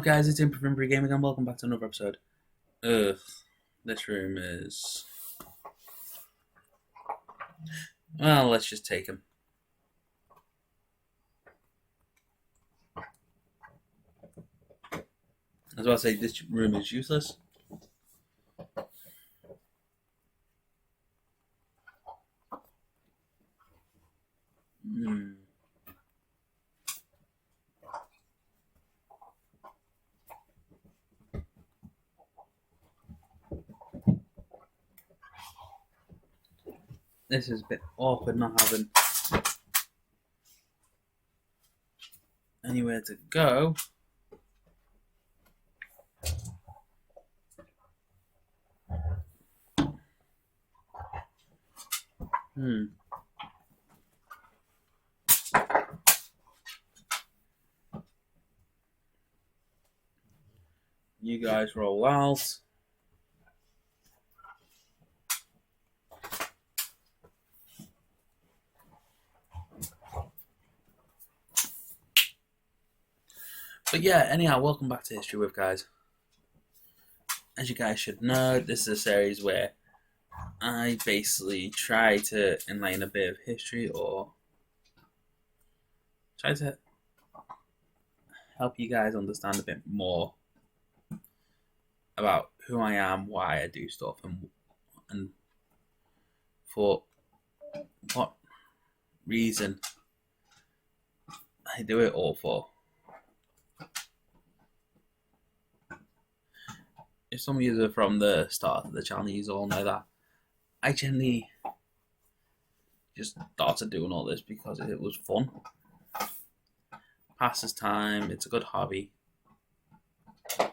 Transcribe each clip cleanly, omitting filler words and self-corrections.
up, guys? It's Impre Gaming, and welcome back to another episode. Ugh, this room is... Well, let's just take him. I was about to say, this room is useless. This is a bit awkward not having anywhere to go. You guys roll out. But yeah, anyhow, welcome back to History With, guys. As you guys should know, this is a series where I basically try to enlighten a bit of history or try to help you guys understand a bit more about who I am, why I do stuff, and for what reason I do it all for. If some of you are from the start of the channel, you all know that I generally just started doing all this because it was fun. Passes time, it's a good hobby. But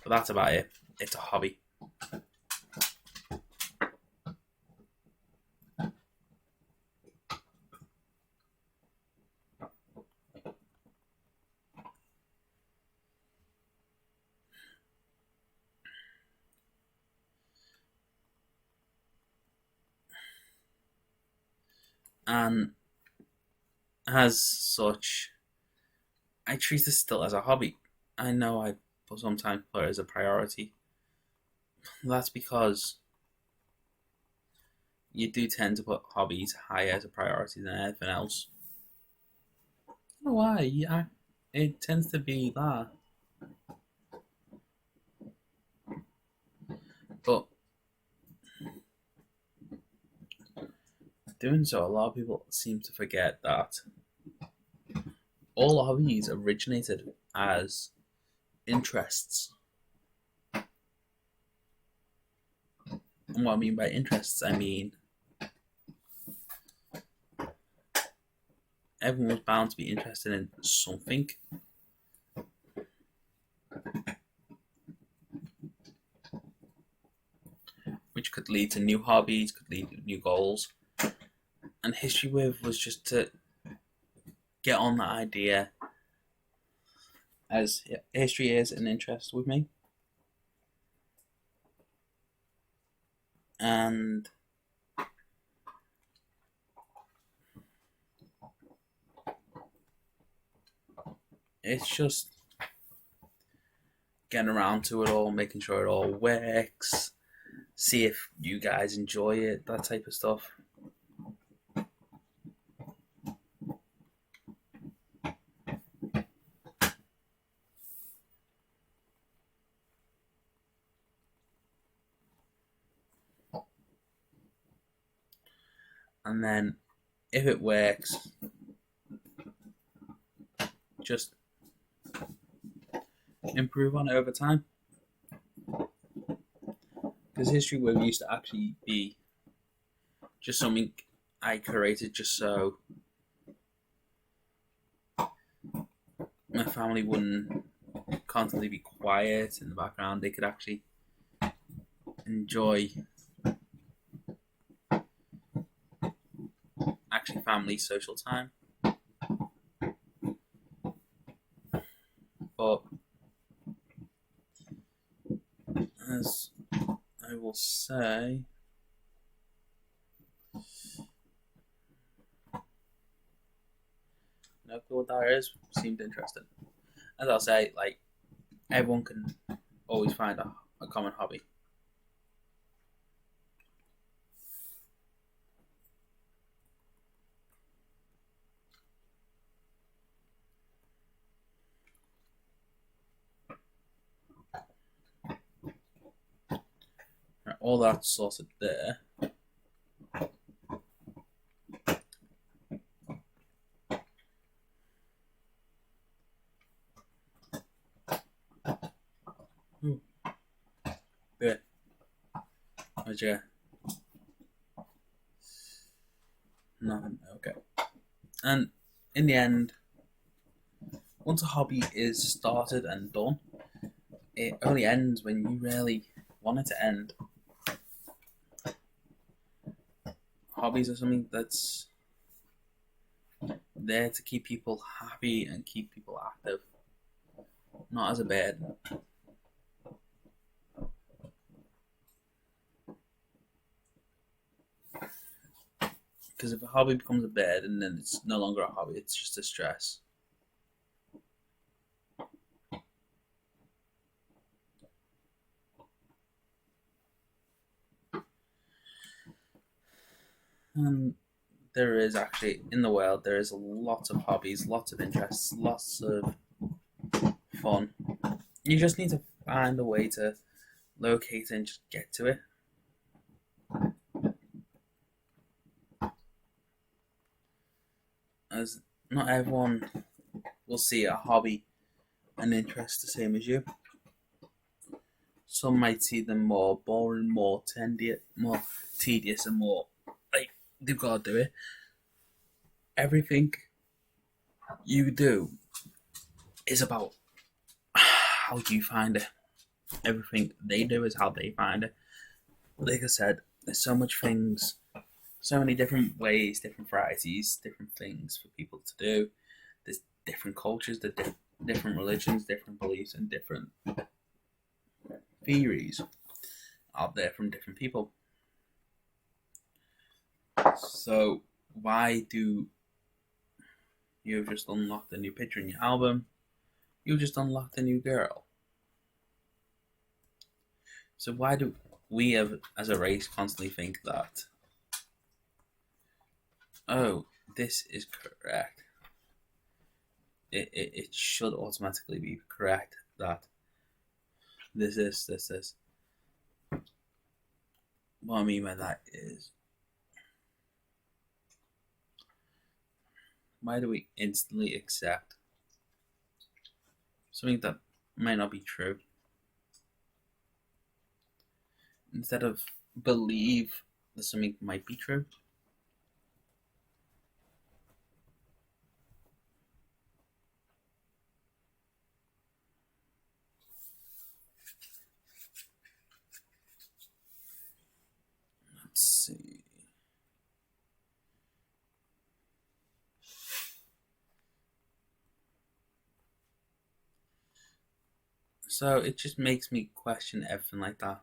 that's about it. It's a hobby. And as such, I treat this still as a hobby. I know I sometimes put it as a priority. That's because you do tend to put hobbies higher as a priority than anything else. I don't know why. Yeah, it tends to be that. But doing so, a lot of people seem to forget that all hobbies originated as interests. And what I mean by interests, I mean everyone was bound to be interested in something. Which could lead to new hobbies, could lead to new goals. And History With was just to get on that idea, as history is an interest with me. And it's just getting around to it all, making sure it all works, see if you guys enjoy it, that type of stuff. And then, if it works, just improve on it over time. Because History With used to actually be just something I created just so my family wouldn't constantly be quiet in the background. They could actually enjoy family social time. But as I will say, no clue what that is. Seemed interesting. as I'll say, like everyone can always find a common hobby. Right, all that's sorted there. Good. Where'd you go? Nothing. Okay. And in the end, once a hobby is started and done, it only ends when you really want it to end. Hobbies are something that's there to keep people happy and keep people active, not as a burden. Because if a hobby becomes a burden, then it's no longer a hobby, it's just a stress. And there is actually, in the world, there is lots of hobbies, lots of interests, lots of fun. You just need to find a way to locate and just get to it. As not everyone will see a hobby and interest the same as you. Some might see them more boring, more tedious, and more like they've got to do it. Everything you do is about how you find it. Everything they do is how they find it. Like I said, there's so much things, so many different ways, different varieties, different things for people to do. There's different cultures, different religions, different beliefs, and different theories out there from different people. So why do you've just unlocked a new picture in your album? You just unlocked a new girl. So why do we have, as a race, constantly think that, oh, this is correct? It should automatically be correct that this. What I mean by that is, why do we instantly accept something that might not be true instead of believe that something might be true? Let's see. So it just makes me question everything like that.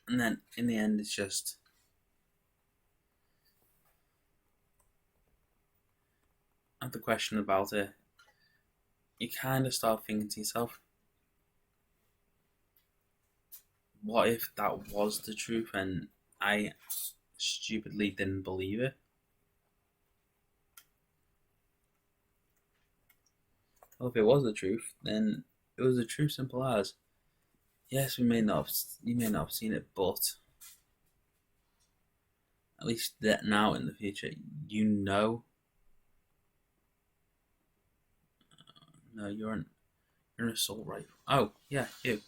And then in the end, it's just at the question about it, you kind of start thinking to yourself, what if that was the truth and I stupidly didn't believe it? Well, if it was the truth, then it was the truth, simple as. Yes, you may not have seen it, but at least that now in the future, you know. No, you're an assault rifle. Oh, yeah, you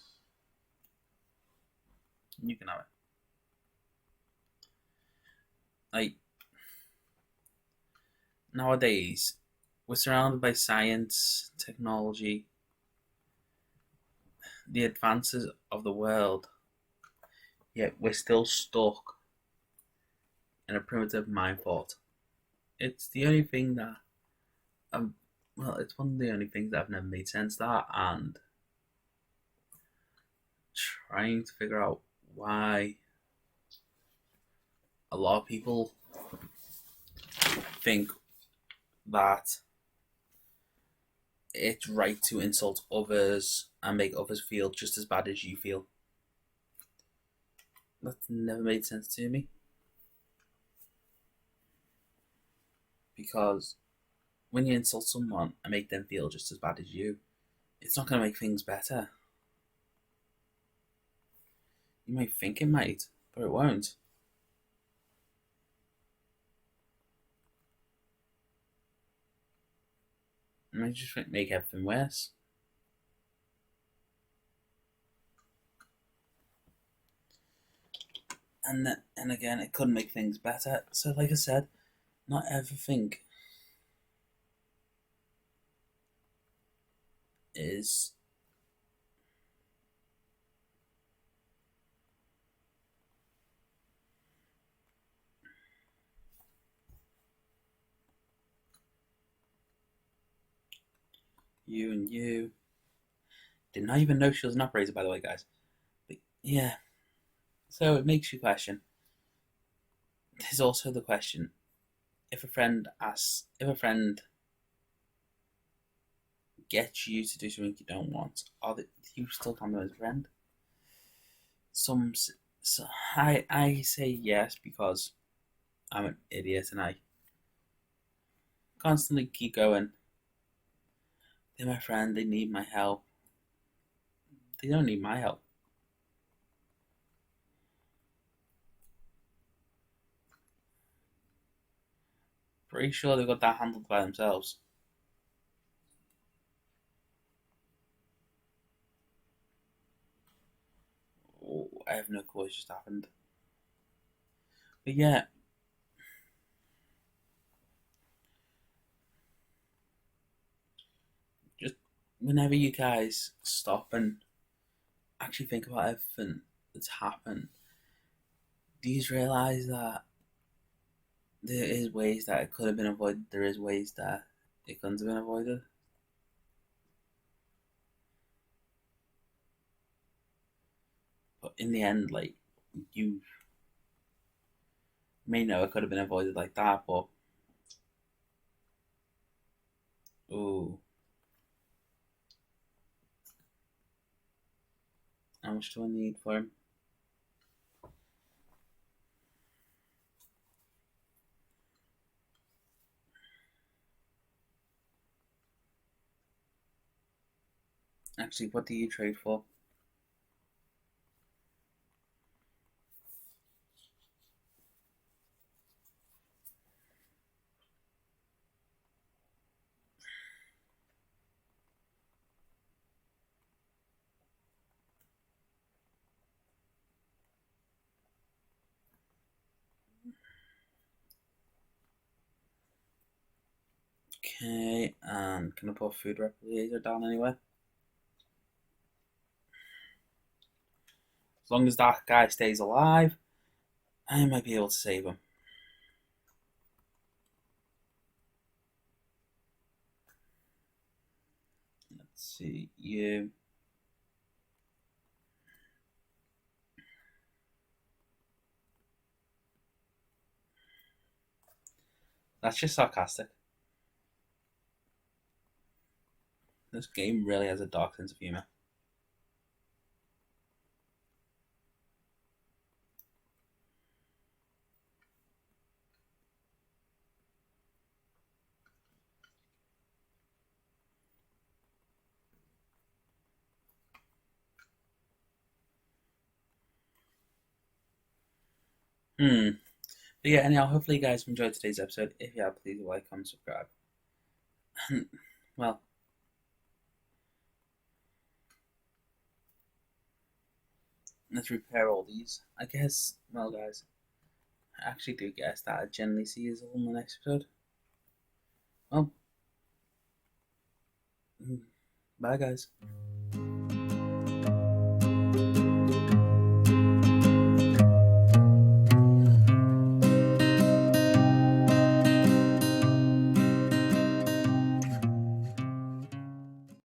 can have it. Like nowadays, we're surrounded by science, technology, the advances of the world, yet we're still stuck in a primitive mind thought. It's the only thing that, well, it's one of the only things that have never made sense. That and trying to figure out why a lot of people think that it's right to insult others and make others feel just as bad as you feel. That's never made sense to me. Because when you insult someone and make them feel just as bad as you, it's not going to make things better. You might think it might, but it won't. It might just make everything worse. And again, it could make things better. So, like I said, not everything is you and you. Did not even know she was an operator, by the way, guys. But yeah, so it makes you question. There's also the question: if a friend gets you to do something you don't want, do you still come to as a friend? So I say yes because I'm an idiot and I constantly keep going. They're my friend. They need my help. They don't need my help. Pretty sure they've got that handled by themselves. Oh, I have no clue what just happened. But yeah, just whenever you guys stop and actually think about everything that's happened, do you realise that there is ways that it could have been avoided, there is ways that it couldn't have been avoided? But in the end, like, you may know it could have been avoided like that, but oh, how much do I need for him? Actually, what do you trade for? Okay, and can I put food replicator down anywhere? As long as that guy stays alive, I might be able to save him. Let's see, you. That's just sarcastic. This game really has a dark sense of humor. But yeah, anyhow, hopefully you guys enjoyed today's episode. If you have, please like, comment, subscribe. Well, let's repair all these. I guess, well, guys, I actually do guess that I generally see you all in the next episode. Well, bye, guys.